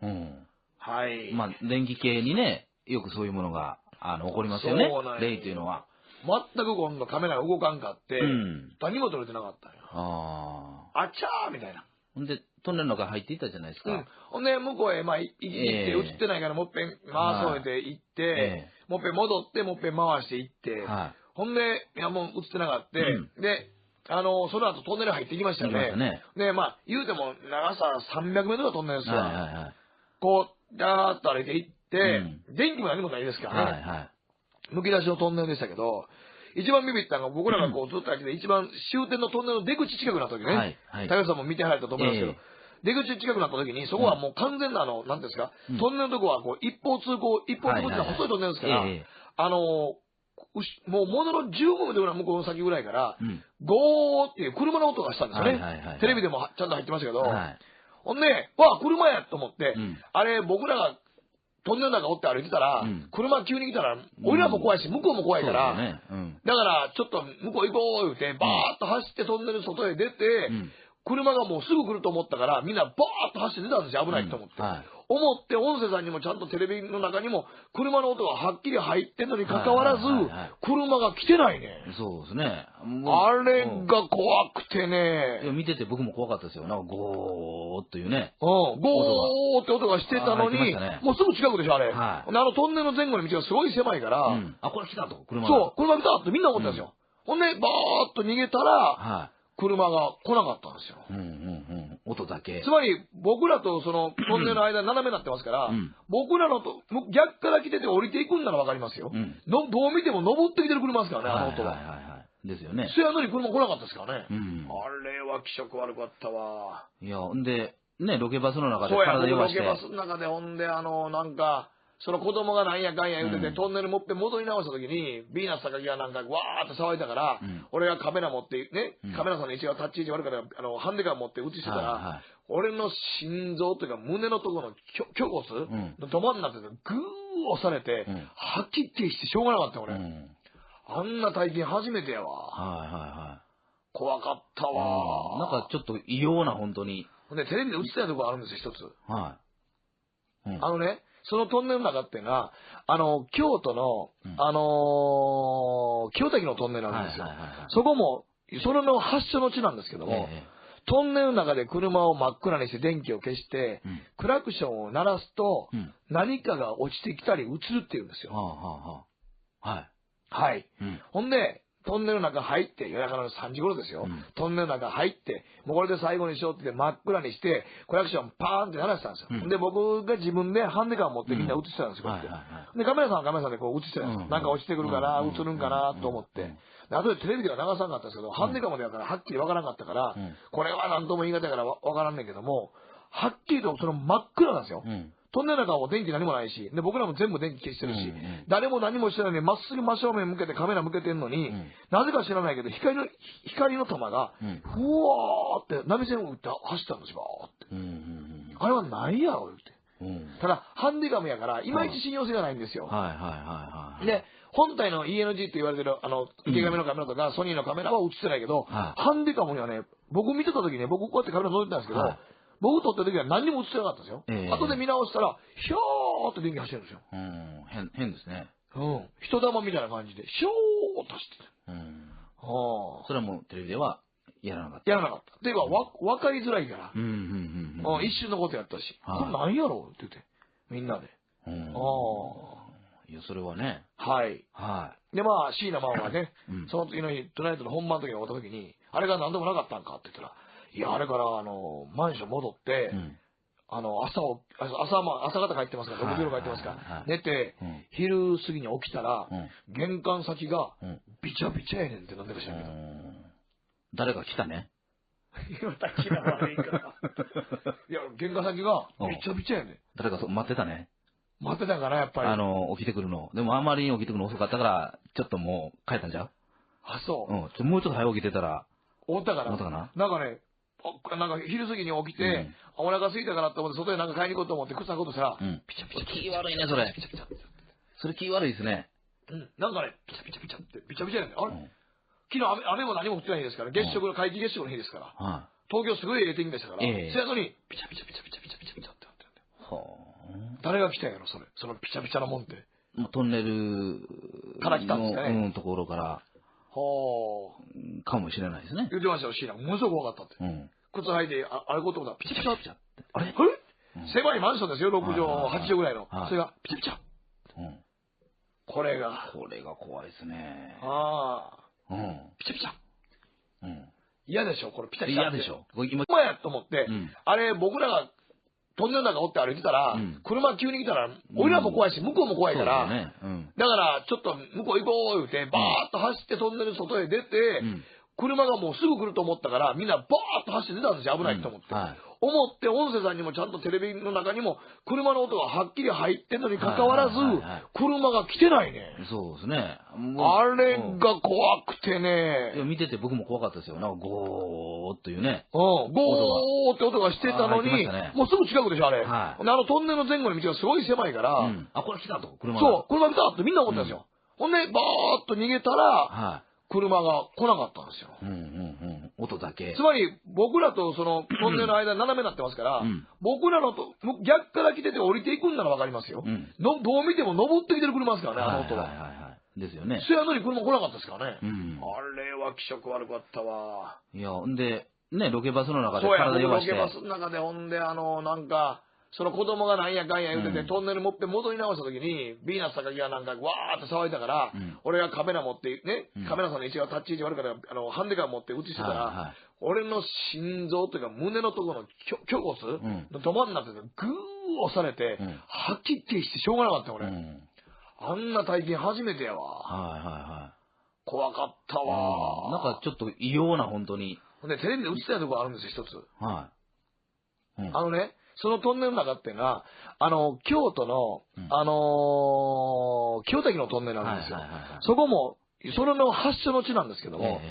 はい。まあ、電気系にね、よくそういうものが、起こりますよね。レイというのは。全く今度カメラが動かんかって、何も撮れてなかったんや。あちゃーみたいな。ほんで、トンネルの中入っていったじゃないですか。ほんで、向こうへ、まあ、行って、映ってないから、もっぺん回そうて行って、もっぺん戻って、もっぺん回して行って、ほんで、いや、もう映ってなかった。で、その後トンネル入ってきましたよね。で、まあ、言うても長さ300メートルのトンネルですわ。こう、ダーッと歩いて行って、電気も何もないですからね。むき出しのトンネルでしたけど、一番ビビったのが僕らがこうずっと入って一番終点のトンネルの出口近くなった時ね、高橋さんも見てはられたと思いますけど、出口近くなった時に、そこはもう完全ななんですか、トンネルのとこはこう一方通行って細いトンネルですから、もうものの15分でぐらい向こうの先ぐらいから、ゴーっていう車の音がしたんですよね。テレビでもちゃんと入ってましたけど、ほんで、わあ、車やと思って、あれ僕らがトンネルの中おって歩いてたら、車急に来たら、俺らも怖いし、向こうも怖いから、だからちょっと向こう行こう言うて、バーッと走ってトンネル外へ出て、車がもうすぐ来ると思ったから、みんなバーッと走って出たんですよ、危ないと思って。思って、音声さんにもちゃんとテレビの中にも、車の音がはっきり入ってんのに関わらず、車が来てないね。そうですね。あれが怖くてね。いや、見てて僕も怖かったですよ。なんかゴーっというね。ゴーって音がしてたのに、もうすぐ近くでしょ、あれ。トンネルの前後の道がすごい狭いから、これ来たと、車が。そう、車来たってみんな思ったんですよ。ほんで、バーッと逃げたら、車が来なかったんですよ。音だけ。つまり、僕らとそのトンネルの間斜めになってますから、僕らのと、逆から来てて降りていくんならわかりますよ。どう見ても登ってきてる車ですからね、あの音は。ですよね。そやのに車来なかったですからね。あれは気色悪かったわ。いや、んで、ね、ロケバスの中で体弱して。ロケバスの中で、ほんで、なんか、その子供がなんやかんや言うてて、トンネル持って戻り直した時に、ビーナス高木がなんかわーって騒いだから、俺がカメラ持って、ね、カメラさんの位置がタッチ位置悪いから、ハンデカー持って映してたら、俺の心臓というか胸のところの胸骨のど真ん中でグー押されて、吐き気してしょうがなかった俺。あんな体験初めてやわ。怖かったわ。なんかちょっと異様な本当に。で、テレビで映ってたところあるんですよ、一つ。そのトンネルの中っていうのは、京都の、清滝のトンネルなんですよ。そこも、それの発祥の地なんですけども、トンネルの中で車を真っ暗にして電気を消して、クラクションを鳴らすと、何かが落ちてきたり映るっていうんですよ。はい。ほんで、トンネルの中入って、夜中の3時頃ですよ。トンネルの中入って、もうこれで最後にしようって真っ暗にして、クラクションパーンって鳴らしたんですよ。で、僕が自分でハンデカー持ってみんな映してたんですよ。で、カメラさんはカメラさんでこう映してたんですよ。なんか落ちてくるかな、映るんかなと思って。後でテレビでは流さなかったんですけど、ハンデカーまでやからはっきりわからなかったから、これは何とも言い方やからわからんねんけども、はっきりとその真っ暗なんですよ。トンネルの中は電気何もないし、で、僕らも全部電気消してるし、誰も何もしてないのに、まっすぐ真正面向けてカメラ向けてんのに、なぜか知らないけど、光の玉が、ふわーって波線を打って走ったんですよ、バーって。あれは何やろ、言って。ただ、ハンディカムやから、いまいち信用性がないんですよ。で、本体の ENG って言われてる、池上のカメラとか、ソニーのカメラは映ってないけど、ハンディカムにはね、僕見てた時ね、僕こうやってカメラ覗いてたんですけど、僕撮った時は何にも映ってなかったんですよ。後で見直したら、ひょーって電気走ってるんですよ。変ですね。人玉みたいな感じで、ひょーっと走ってる。それはもうテレビではやらなかった。やらなかった。っていうか、分かりづらいから。一瞬のことやったし、これ何やろって言って、みんなで。いや、それはね。で、まあ、椎名真央がね、その次の日、トゥナイトの本番の時に終わった時に、あれが何でもなかったんかって言ったら、いや、あれから、マンション戻って、朝方帰ってますから、6時頃帰ってますから、寝て、昼過ぎに起きたら、玄関先が、びちゃびちゃやねんってなんでか知らんけど。誰か来たね。清滝の悪いから。いや、玄関先がびちゃびちゃやね。誰か待ってたね。待ってたんかな、やっぱり。起きてくるの。でもあんまりに起きてくるの遅かったから、ちょっともう帰ったんじゃう？あ、そう。もうちょっと早起きてたら。おったかな。なんかね、なんか昼過ぎに起きて、お腹空いたかなと思って外でなんか買いに行こうと思って靴履こうとしたら、ピチャピチャ。気悪いね、それ。それ気悪いですね。なんかね、ピチャピチャピチャって、ビチャビチャやねん。あれ昨日雨も何も降ってない日ですから、皆既月食の日ですから。東京すごい晴天気でしたから、そやのに、ピチャピチャピチャピチャピチャピチャピチャってなってるんで。誰が来たんやろ、それ。そのピチャピチャなもんって。トンネルから来たんですかね。ところから。かもしれないですね。言ってましたよ、シーナ。ものすごく怖かったって。靴履いて歩こうと思ったら、ピチャピチャピチャって。あれ狭いマンションですよ、6畳、8畳ぐらいの。それが、ピチャピチャ。これが怖いですね。ピチャピチャ。嫌でしょ、これピチャピチャ。嫌でしょ。今やと思って、あれ僕らがトンネルの中おって歩いてたら、車急に来たら、俺らも怖いし、向こうも怖いから、だからちょっと向こう行こう言うて、バーッと走ってトンネル外へ出て、車がもうすぐ来ると思ったから、みんなバーッと走って出たんですよ、危ないと思って。思って、音声さんにもちゃんとテレビの中にも、車の音がはっきり入ってんのに関わらず、車が来てないね。そうですね。あれが怖くてね。いや、見てて僕も怖かったですよ。なんかゴーっというね。ゴーって音がしてたのに、もうすぐ近くでしょ、あれ。トンネルの前後の道がすごい狭いから、これ来たと、車が。そう、車来たってみんな思ったんですよ。ほんで、バーッと逃げたら、車が来なかったんですよ。音だけ。つまり、僕らとそのトンネルの間斜めになってますから、僕らのと逆から来てて降りていくんならわかりますよ。どう見ても登ってきてる車ですからね、あの音は。ですよね。そやのに車来なかったですからね。あれは気色悪かったわ。いや、んで、ね、ロケバスの中で体弱して。ロケバスの中で、ほんで、なんか、その子供がなんやかんや言うてて、トンネル持って戻り直した時に、ビーナス高木がなんかわーって騒いだから、俺がカメラ持って、ね、カメラさんの一番タッチ位置悪かったから、ハンデカー持って映してたら、俺の心臓というか胸のところの胸骨のど真ん中でグー押されて、吐き気してしょうがなかった俺。あんな体験初めてやわ。怖かったわ。なんかちょっと異様な本当に。で、テレビで映ってたところあるんですよ、一つ。そのトンネルの中っていうのは、京都の、清滝のトンネルなんですよ。そこも、それの発祥の地なんですけども、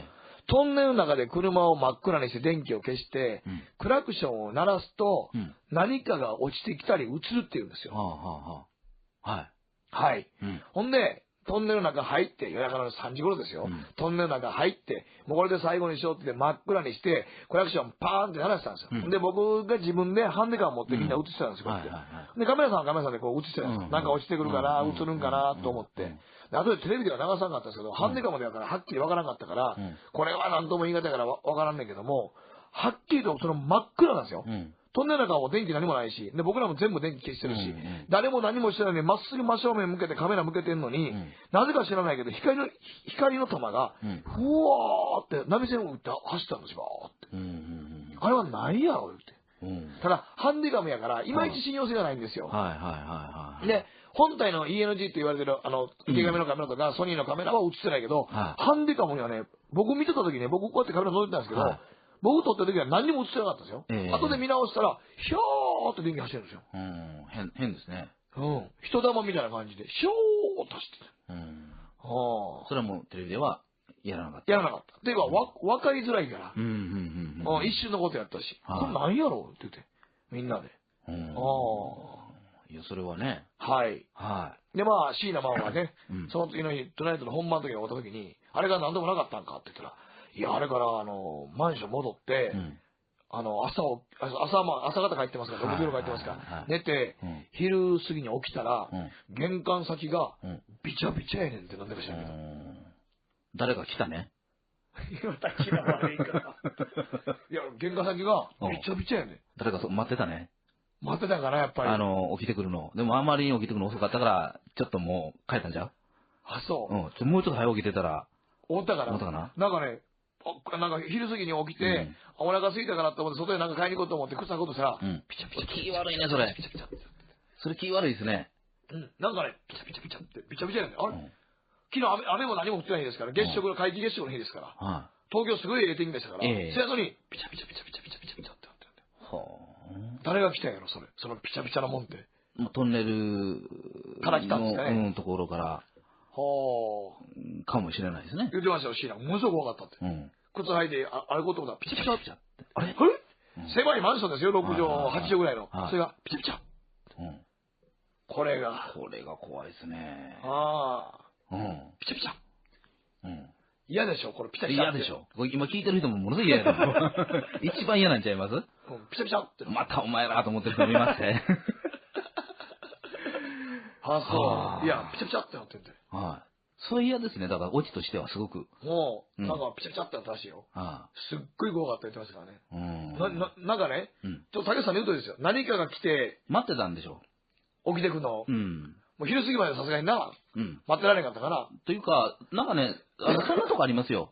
トンネルの中で車を真っ暗にして電気を消して、クラクションを鳴らすと、何かが落ちてきたり映るっていうんですよ。はい。ほんで、トンネルの中入って、夜中の3時頃ですよ。トンネルの中入って、もうこれで最後にしようって真っ暗にして、クラクションパーンって鳴らしたんですよ。で、僕が自分でハンデカー持ってみんな映してたんですよ。で、カメラさんはカメラさんでこう映してたんですよ。なんか落ちてくるかな、映るんかなと思って。あとでテレビでは流さなかったんですけど、ハンデカーまでだからはっきりわからなかったから、これは何とも言い難いからわからんねんけども、はっきりとその真っ暗なんですよ。トンネルの中も電気何もないし、で、僕らも全部電気消してるし、誰も何もしてないのに、まっすぐ真正面向けてカメラ向けてんのに、なぜか知らないけど、光の玉が、ふわーって波線を打って走ったんですよ、って。あれは何やろ、言って。ただ、ハンディカムやから、いまいち信用性がないんですよ。で、本体の ENG って言われてる、池上のカメラとか、ソニーのカメラは映ってないけど、ハンディカムにはね、僕見てた時ね、僕こうやってカメラ覗いてたんですけど、僕撮った時は何にも映ってなかったんですよ。後で見直したら、ひょーって電気走ってるんですよ。変ですね。人玉みたいな感じで、ひょーっと走ってた。それはもうテレビではやらなかった。やらなかった。っていうか、分かりづらいから。一瞬のことやったし、これ何やろって言って、みんなで。いや、それはね。で、椎名真央がね、その次の日、トゥナイトの本番の時に会った時に、あれが何でもなかったんかって言ったら、いや、あれから、マンション戻って、朝方帰ってますから、6時頃帰ってますから、寝て、昼過ぎに起きたら、玄関先が、びちゃびちゃやねんってなんでか知らんけど。誰か来たね。清滝の悪いから。いや、玄関先が、びちゃびちゃやねん。誰か待ってたね。待ってたかな、やっぱり。起きてくるの。でもあんまりに起きてくるの遅かったから、ちょっともう帰ったんじゃう？あ、そう。もうちょっと早起きてたら。おったかな。なんかね、なんか昼過ぎに起きて、お腹空いたかなと思って外でなんか買いに行こうと思って靴履こうとしたら、ピチャピチャ。気悪いね、それ。それ気悪いですね。なんかね、ピチャピチャピチャって、ビチャビチャやねん。あれ昨日雨も何も降ってない日ですから、皆既月食の日ですから。東京すごい天気でしたから、せやのに、ピチャピチャピチャピチャピチャピチャピチャってなってるんで。誰が来たんやろ、それ。そのピチャピチャなもんって。トンネルから来たんですかね。ところから。かもしれないですね。言ってましたよ、シーナ。ものすごく怖かったって。靴履いて、あれことだ、ピチャピチャピチャって。あれ狭いマンションですよ、6畳、8畳ぐらいの。それが、ピチャピチャ。これが怖いですね。ピチャピチャ。嫌でしょ、これピチャピチャ。嫌でしょ。今聞いてる人もものすごい嫌やな。一番嫌なんちゃいます？ピチャピチャって。またお前らと思ってる人見ますね。そう。いや、ピチャピチャってなってんで。そういう嫌ですね。だからオチとしてはすごく。もう、なんかピチャピチャってなったらしいよ。すっごい怖かった言ってましたからね。なんかね、ちょっと竹内さんの言うとですよ。何かが来て。待ってたんでしょ。起きてくの。もう昼過ぎまでさすがにな。待ってられなかったかな。というか、なんかね、そんなとこありますよ。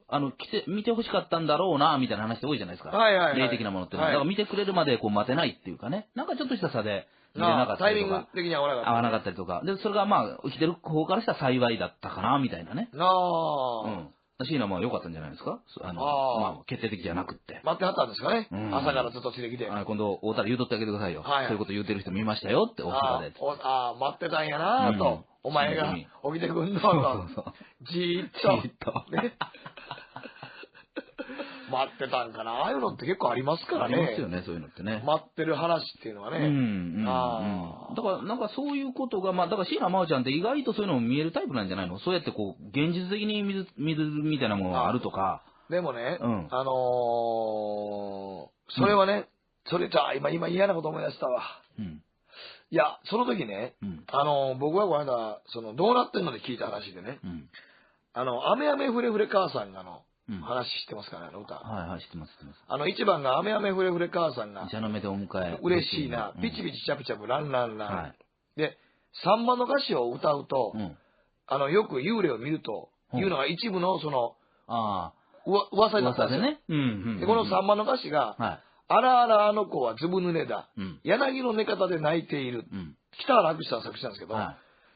見て欲しかったんだろうな、みたいな話って多いじゃないですか。霊的なものっていうのは。だから見てくれるまでこう待てないっていうかね。なんかちょっとした差で。見れなかったりとか。タイミング的に合わなかった。合わなかったりとか。で、それがまあ、生きてる方からしたら幸いだったかな、みたいなね。シーナも良かったんじゃないですか？まあ、決定的じゃなくって。待ってはったんですかね。朝からずっとついてきて。今度、会うたら言うとってあげてくださいよ。そういうこと言うてる人見ましたよって、大阪で。待ってたんやなぁと。お前が起きてくんのと。じーっと。待ってたんかな。ああいうのって結構ありますからね。ありますよね、そういうのってね。待ってる話っていうのはね。だから、なんかそういうことが、まあ、だから椎名真央ちゃんって意外とそういうのも見えるタイプなんじゃないの？そうやってこう、現実的に見るみたいなものがあるとか。でもね、それはね、今嫌なこと思い出したわ。いや、その時ね、僕はこの間、どうなってんので聞いた話でね、雨雨ふれふれ母さんが話知ってますかね、歌。知ってます。一番が雨雨ふれふれ母さんが。茶の目でお迎え。嬉しいな。ピチピチチャプチャプランランラン。で、3番の歌詞を歌うと、よく幽霊を見るというのが一部の噂だったんですよね。で、この3番の歌詞が、あらあらあの子はずぶ濡れだ。柳の寝方で泣いている。北原博さん作詞なんですけど、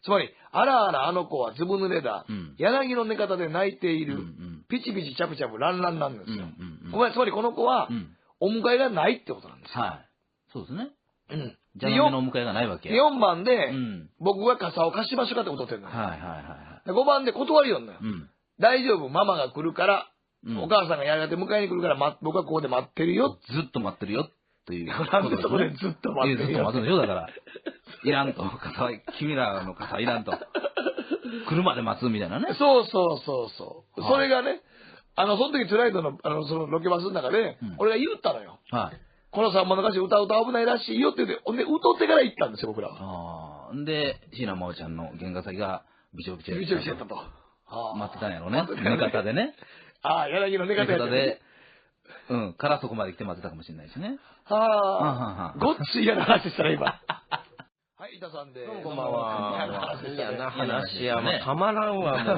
つまり、あらあらあの子はずぶ濡れだ。柳の寝方で泣いている。ピチピチチャプチャプランランなんですよ。つまりこの子は、お迎えがないってことなんですよ。そうですね。じゃあ、のお迎えがないわけ。4番で、僕が傘を貸しましょうかってことってるのよ。5番で断りよんのよ。大丈夫、ママが来るから、お母さんがやがて迎えに来るから、僕はここで待ってるよ。ずっと待ってるよ。という。なんでそこでずっと待ってるよ。ずっと待ってるよ、だから。いらんと。君らの傘いらんと。来るまで待つみたいなね。そう。それがね、その時トゥナイトの、そのロケバスの中で、俺が言ったのよ。この3番の歌詞歌うと危ないらしいよって言って、ほんで、歌ってから行ったんですよ、僕らは。で、椎名真央ちゃんの原画先が、びちょびちょやったと。待ってたんやろね。寝方でね。柳の寝方で。からそこまで来て待ってたかもしれないしね。ごっつ嫌な話したら今。はい、板さんで。こんばんは。嫌な話や、もうたまらんわ、も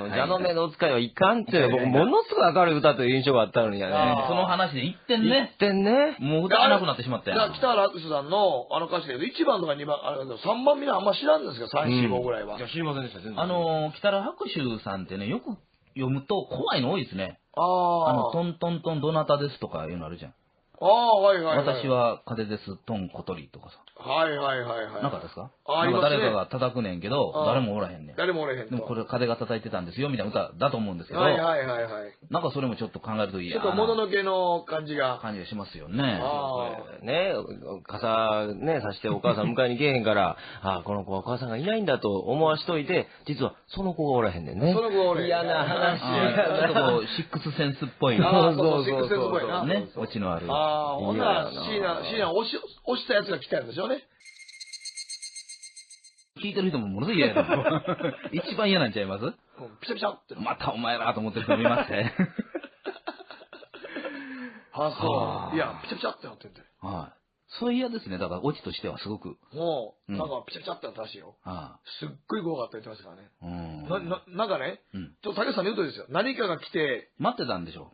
う。蛇の目のお使いはいかんって、僕、ものすごい明るい歌という印象があったのにやね。その話で一点ね。もう歌わなくなってしまったよ。北原博さんの歌詞で1番とか2番、3番みんなあんま知らんですけど、3、4、5ぐらいは。いや、知りませんでした、全然。北原博さんってね、よく読むと怖いの多いですね。トントントンどなたですとかいうのあるじゃん。私は風です、トン小鳥とかさ。なかったですか？なんか誰かが叩くねんけど、誰もおらへんねん。誰もおらへん。でもこれ風が叩いてたんですよ、みたいな歌だと思うんですけど。なんかそれもちょっと考えるといいや。ちょっと物のけの感じがしますよね。傘ね、さしてお母さん迎えに来えへんから、この子はお母さんがいないんだと思わしといて、実はその子がおらへんねんね。その子がおらへん。嫌な話。ちょっとこう、シックスセンスっぽい。シックスセンスっぽいな。ね、オチのある。ほんなら、椎名押したやつが来たんでしょうね。聞いてる人もものすごい嫌やな。一番嫌なんちゃいます？ピチャピチャって。またお前らと思ってる人見ますね。そう。いや、ピチャピチャってなってんで。そういう嫌ですね。だからオチとしてはすごく。もう、なんかピチャピチャってなったらしいよ。すっごい怖かった言ってましたからね。なんかね、竹内さんの言うとりですよ。何かが来て。待ってたんでしょ。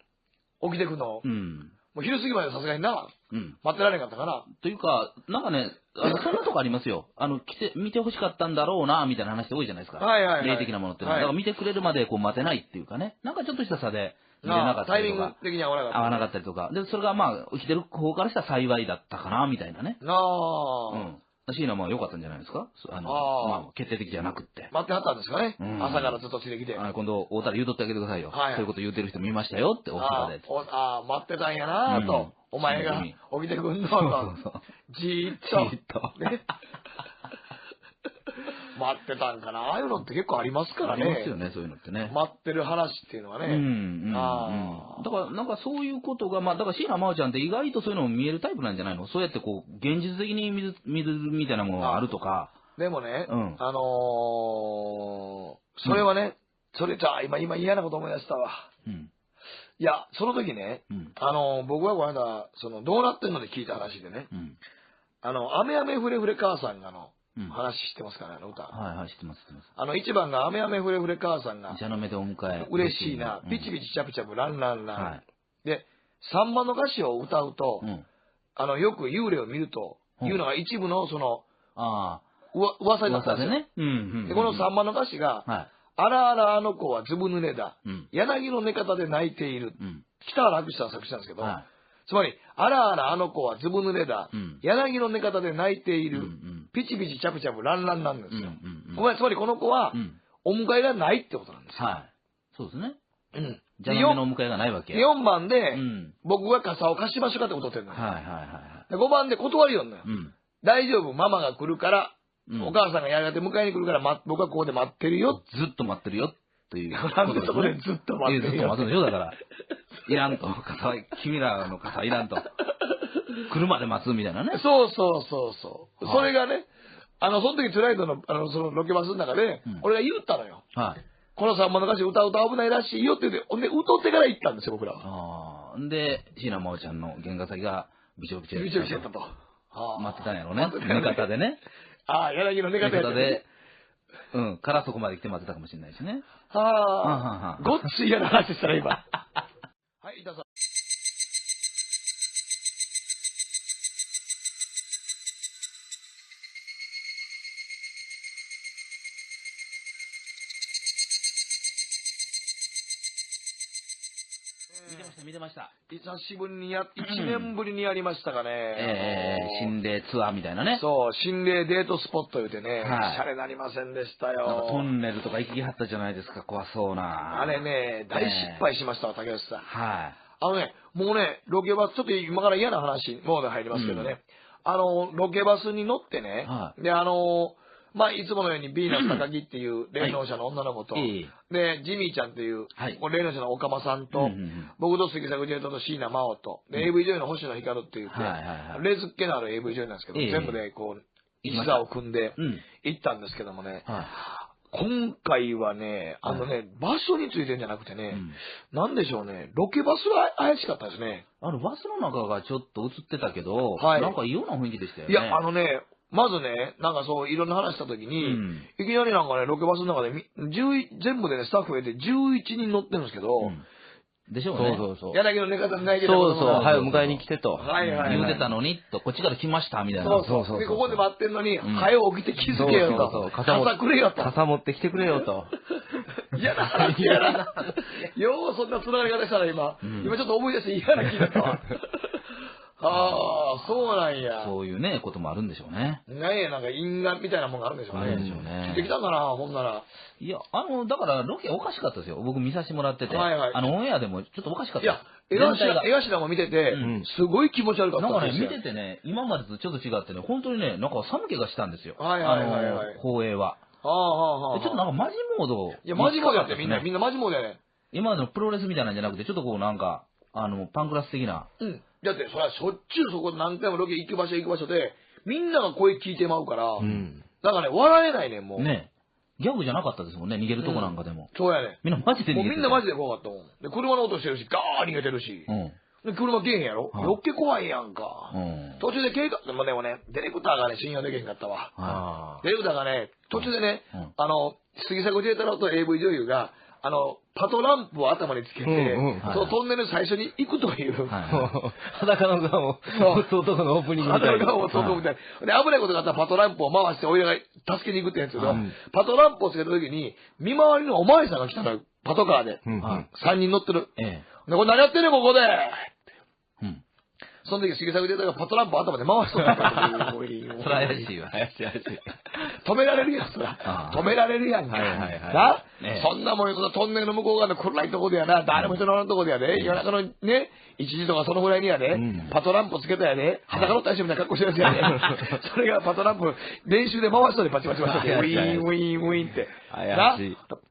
起きてくの。もう昼過ぎまでさすがにな、待ってられなかったかな。というか、なんかね、そんなとこありますよ。見てほしかったんだろうな、みたいな話って多いじゃないですか。霊的なものってのは。だから見てくれるまでこう待てないっていうかね。なんかちょっとした差で見れなかったりとか。タイミング的に合わなかった。合わなかったりとか。で、それがまあ、生きてる方からしたら幸いだったかな、みたいなね。椎名も良かったんじゃないですか。まあ、決定的じゃなくって。待ってはったんですかね。朝からずっとついてきて。今度、大田言うとってあげてくださいよ。そういうこと言うてる人見ましたよって、大阪で。待ってたんやなと。お前が起きてくんのと。じーっと。待ってたんかな。ああいうのって結構ありますからね。ありますよね、そういうのってね。待ってる話っていうのはね。だから、なんかそういうことが、まあ、だから椎名真央ちゃんって意外とそういうのも見えるタイプなんじゃないの？そうやってこう、現実的に見るみたいなものがあるとか。でもね、それはね、それじゃあ、今嫌なこと思い出したわ。いや、その時ね、僕はこの間、どうなってんので聞いた話でね、雨雨ふれふれ母さんが話知ってますかね、歌。はい、知ってます。一番が雨雨ふれふれ母さんが、茶の目でお迎え。嬉しいな、ピチピチチャプチャプランランラン。で、3番の歌詞を歌うと、よく幽霊を見るというのが一部の噂になったんですよね。で、この3番の歌詞が、あらあらあの子はずぶ濡れだ。柳の寝方で泣いている。北原博さん作詞なんですけど、つまり、あらあらあの子はずぶ濡れだ。柳の寝方で泣いている。ピチピチチャプチャプランランなんですよ。つまりこの子は、お迎えがないってことなんですよ。そうですね。じゃあ、のお迎えがないわけ。4番で、僕が傘を貸しましょうかって歌ってるのよ。5番で断りよんのよ。大丈夫、ママが来るから、お母さんがやがて迎えに来るから、僕はここで待ってるよ。ずっと待ってるよっていう。なんでそこでずっと待ってるよ。ずっと待つんでしょ、だから。いらんと。君らの傘いらんと。来るまで待つみたいなね。そう。それがね、その時トゥナイトの、そのロケバスの中で、俺が言ったのよ。この3番の歌詞歌うと危ないらしいよって言って、ほんで、歌ってから行ったんですよ、僕らは。で、椎名真央ちゃんの原画先がビチョビチョやったと。待ってたんやろね。寝方でね。柳の寝方で、からそこまで来て待ってたかもしれないしね。ごっつい嫌な話したら今。はい、板さん。見てました。久しぶりに1年ぶりにやりましたかね。心霊ツアーみたいなね。そう、心霊デートスポット言うてね、シャレなりませんでしたよ。トンネルとか行きはったじゃないですか、怖そうな。あれね、大失敗しましたわ、竹内さん。もうね、ロケバス、ちょっと今から嫌な話、もう入りますけどね、ロケバスに乗ってね、で、まあ、いつものようにビーナス高木っていう霊能者の女の子と、で、ジミーちゃんっていう、霊能者の岡間さんと、僕と杉作ジェイトと椎名真央と、で、AV 女優の星野光って言って、霊好きのある AV 女優なんですけど、全部でこう、一座を組んで行ったんですけどもね、今回はね、場所についてんじゃなくてね、なんでしょうね、ロケバスが怪しかったですね。バスの中がちょっと映ってたけど、なんか異様な雰囲気でしたよね。いや、まずね、なんかそう、いろんな話したときに、いきなりなんかね、ロケバスの中で、全部でね、スタッフで11人乗ってるんですけど、でしょうね。柳の寝方ないけど。迎えに来てと。言うてたのに、こっちから来ました、みたいな。で、ここで待ってんのに、早起きて気づけよと。傘くれよと。傘持ってきてくれよと。嫌な話やな。よう、そんなつながり方したら今ちょっと思い出して嫌な気だったわ。そうなんや。そういうね、こともあるんでしょうね。なんか因果みたいなもんがあるんでしょうね。聞いてきたかな、ほんなら。いや、だからロケおかしかったですよ。僕見させてもらってて。オンエアでもちょっとおかしかった。いや、江頭も見てて、すごい気持ち悪かったんですよ。なんかね、見ててね、今までとちょっと違ってね、本当にね、なんか寒気がしたんですよ。放映は。ちょっとなんかマジモード。いや、マジモードやってみんなマジモードやね。今までのプロレスみたいなんじゃなくて、ちょっとこうなんか、パンクラス的な。だって、それはしょっちゅうそこで何回もロケ行く場所で、みんなが声聞いてまうから、だからね、笑えないねん、もう。ね。ギャグじゃなかったですもんね、逃げるとこなんかでも。そうやね。みんなマジで逃げてる。もうみんなマジで怖かったもん。で、車の音してるし、ガー逃げてるし。で、車出えへんやろ。余計怖いやんか。途中ででもね、ディレクターがね、信用できへんかったわ。ディレクターがね、途中でね、杉作データロと AV 女優が、パトランプを頭につけて、そのトンネル最初に行くという。裸の顔を、男のオープニングみたいな。裸の顔を男みたいな。で、危ないことがあったらパトランプを回して、おいらが助けに行くってやつけど、パトランプをつけた時に、見回りのお前さんが来たのよ、パトカーで。3人乗ってる。で、これ何やってんねん、ここで。その時、杉作データがパトランプ頭で回しとったから。それ怪しいわ。怪しい。止められるやん、そら。止められるやんか。な、そんなもん、そのトンネルの向こう側の暗いとこでやな、誰も人のおらんとこでやで、夜中のね、1時とかそのぐらいにやで、パトランプつけたやで、裸の大将みたいな格好してるやつやで。それがパトランプ、練習で回しとでパチパチパチって、ウィーン、ウィーン、ウィーンって。な、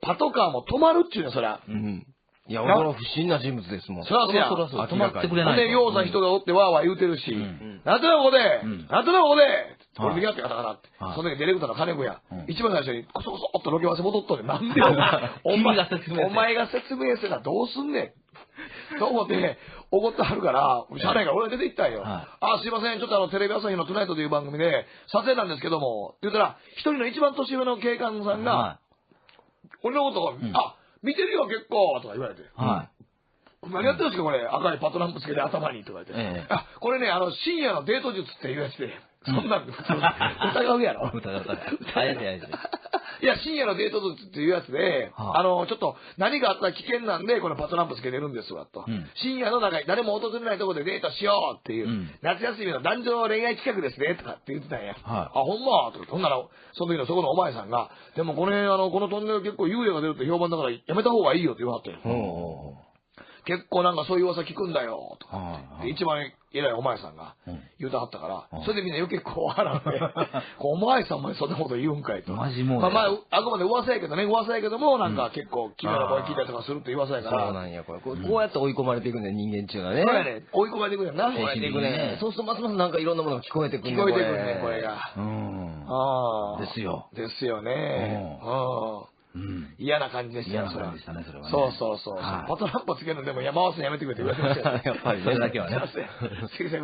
パトカーも止まるっちゅうねん、そら。いや、俺は不審な人物ですもん。そらそうや。止まってくれない。で、ようさ人がおってわーわー言うてるし、なんとなここで、なんとなここで、俺できなって方かなって。その時ディレクターの金子や。一番最初に、こそこそっとロケバス戻っとんねん。なんでよ。お前が説明せなどうすんねん。と思って、怒ってはるから、社内から俺が出て行ったんよ。すいません、ちょっとテレビ朝日のトゥナイトという番組で、撮影なんですけども、って言ったら、一人の一番年上の警官さんが、俺のことを、見てるよ、結構とか言われて。何やってるんですか、これ。赤いパトランプつけて頭に、とか言って。これね、深夜のデート術っていうやつで、そんなん疑うやろ。疑う。怪しい。いや、深夜のデート術っていうやつで、ちょっと何があったら危険なんで、このパトランプつけてるんですわ、と。深夜の中に誰も訪れないところでデートしようっていう、夏休みの男女恋愛企画ですね、とかって言ってたんや。ほんまとか、ほんなら、その時のそこのお前さんが、でもこれ、このトンネル結構幽霊が出るって評判だからやめた方がいいよって言わはって。結構なんかそういう噂聞くんだよ、とかって。一番偉いお前さんが言うたはったから、それでみんな余計こう笑って、お前さんもそんなこと言うんかいと。マジもう。あくまで噂やけどね、噂やけども、なんか結構奇妙な声聞いたりとかするって噂やから。そうなんや、こうやって追い込まれていくんだよ、人間っていうのはね。そうやね。追い込まれていくんやな。追い込まれていくね。そうするとますますなんかいろんなものが聞こえてくるね。聞こえてくるね、これが。ですよ。ですよね。嫌な感じでしたよ、嫌な感じでしたね、それはね。そう。パトランプつけるのでも回すのやめてくれって言われてましたよ。やっぱりね、だけはね。先生、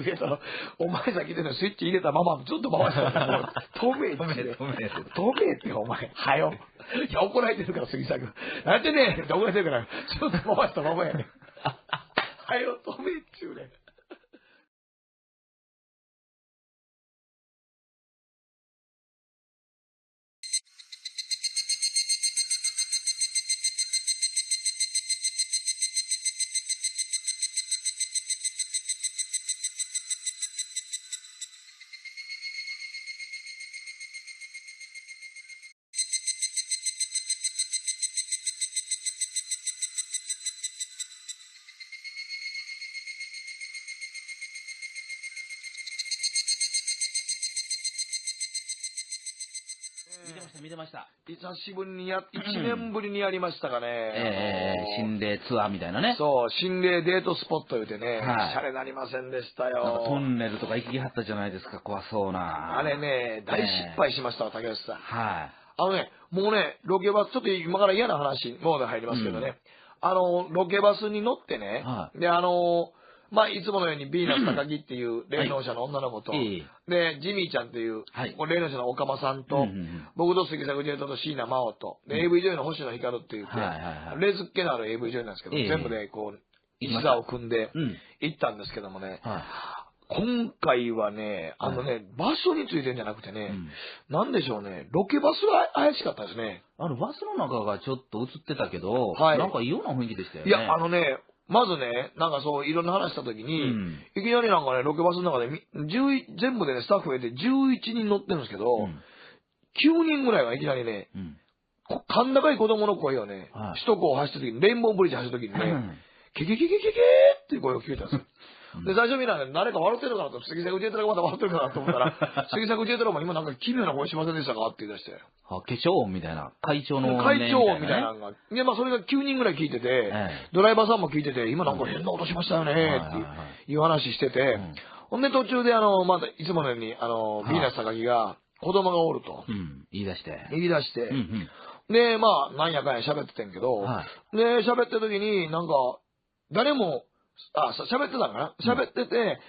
お前さっき言ってのスイッチ入れたままずっと回してた。止めってお前、はよ。いや、怒られてるから、杉作。なんやってねえって怒られてるから、ちょっと回したままやね。はよ、止めっちゅうね。見てました。久しぶりに1年ぶりにやりましたかね。心霊ツアーみたいなね。そう、心霊デートスポット言うてね、シャレなりませんでしたよ。トンネルとか行きはったじゃないですか、怖そうな。あれね、大失敗しましたわ、竹内さん。はい。もうね、ロケバス、ちょっと今から嫌な話、モード入りますけどね。ロケバスに乗ってね、で、いつものようにビーナス高木っていう霊能者の女の子と、で、ジミーちゃんっていう、霊能者の岡間さんと、僕と杉作ジェイトと椎名真央と、で、AV 女優の星野光って言って、霊好きのある AV 女優なんですけど、全部でこう、一座を組んで行ったんですけどもね、今回はね、場所についてんじゃなくてね、なんでしょうね、ロケバスは怪しかったですね。バスの中がちょっと映ってたけど、なんか異様な雰囲気でしたよね。いや、まずね、なんかそう、いろんな話したときに、いきなりなんかね、ロケバスの中で、全部でね、スタッフで11人乗ってるんですけど、9人ぐらいがいきなりね、甲高い子供の声をね、首都高を走ったときに、レインボーブリッジ走ったときにね、ケケケケケケっていう声を聞いたんですよ。で、最初見たら誰か笑ってるかなと、杉作ジェイトラがまだ笑ってるかなと思ったら、杉作ジェイトラも今なんか奇妙な声しませんでしたかって言い出して。化粧音みたいな。会長の。会長音みたいなのが。で、それが9人ぐらい聞いてて、ドライバーさんも聞いてて、今なんか変な音しましたよね、っていう話してて、ほんで途中でいつものように、ビーナス高木が、子供がおると。言い出して。で、なんやかんや喋っててんけど、で、喋ってる時になんか、誰も、喋ってたんかな喋ってて、で、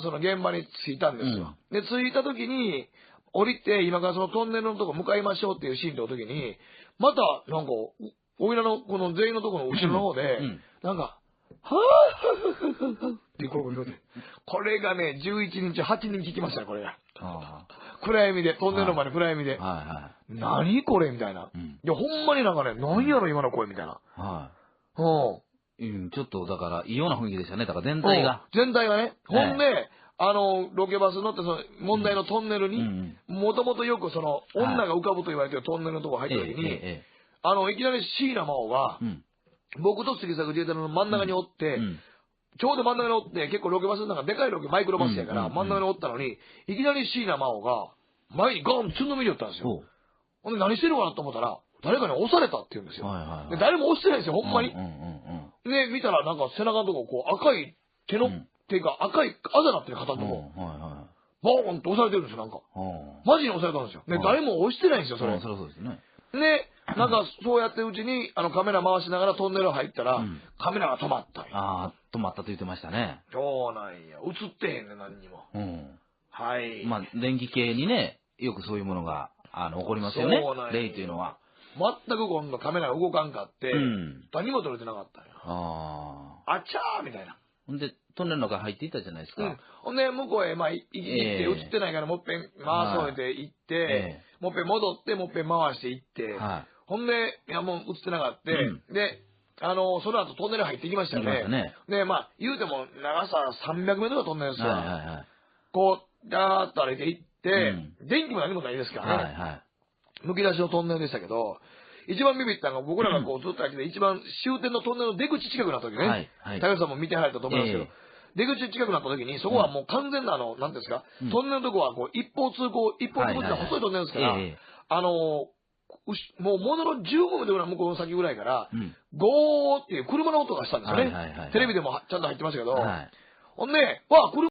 その現場に着いたんですよ。で、着いた時に、降りて、今からそのトンネルのとこ向かいましょうっていうシーンの時に、また、なんか、おいらのこの全員のところの後ろの方で、なんか、はぁっていう声が聞こえて、これがね、11日、8人聞きましたね、これが。暗闇で、トンネルの前に暗闇で。何これみたいな。いや、ほんまになんかね、何やろ今の声みたいな。ちょっとだから、異様な雰囲気でしたね。だから全体が。全体がね。ほんで、ロケバス乗ってその問題のトンネルに、もともとよくその、女が浮かぶと言われてるトンネルのとこ入った時に、いきなり椎名真央が、僕と杉作自衛隊の真ん中におって、ちょうど真ん中におって、結構ロケバスの中でかいロケ、マイクロバスやから、真ん中におったのに、いきなり椎名真央が、前にゴンつんのみに寄ったんですよ。ほんで何してるかなと思ったら、誰かに押されたって言うんですよ。で誰も押してないんですよ、ほんまに。で、見たらなんか背中のとこ、こう赤い手の、っていうか赤いあざなってる肩のとこ、ボーンと押されてるんですよ、なんか。マジに押されたんですよ。で、誰も押してないんですよ、それ。そりゃそうですね。で、なんかそうやってうちにカメラ回しながらトンネル入ったら、カメラが止まったんや。止まったと言ってましたね。そうなんや。映ってへんね、何にも。はい。まあ、電気系にね、よくそういうものが、起こりますよね。霊というのは。全く今度カメラが動かんかって、何も撮れてなかったんや。あちゃーみたいな。ほんで、トンネルの中入っていったじゃないですか。ほんで、向こうへ、まあ、行って、映ってないから、もっぺん回そうって行って、もっぺん戻って、もっぺん回して行って、ほんで、いや、もう映ってなかった。で、その後トンネル入ってきましたね。で、まあ、言うても長さ300メートルのトンネルですよ。こう、ダーッと歩いて行って、電気も何もないですからね。むき出しのトンネルでしたけど、一番ビビったのが僕らがこうずっと来て一番終点のトンネルの出口近くなった時ね、高橋さんも見てはられたと思いますけど、出口近くなった時にそこはもう完全ななんですか、トンネルのとこはこう一方通行って細いトンネルですから、もうものの15分ぐらい向こうの先ぐらいから、ゴーっていう車の音がしたんですよね。テレビでもちゃんと入ってましたけど、ほんで、わあ、車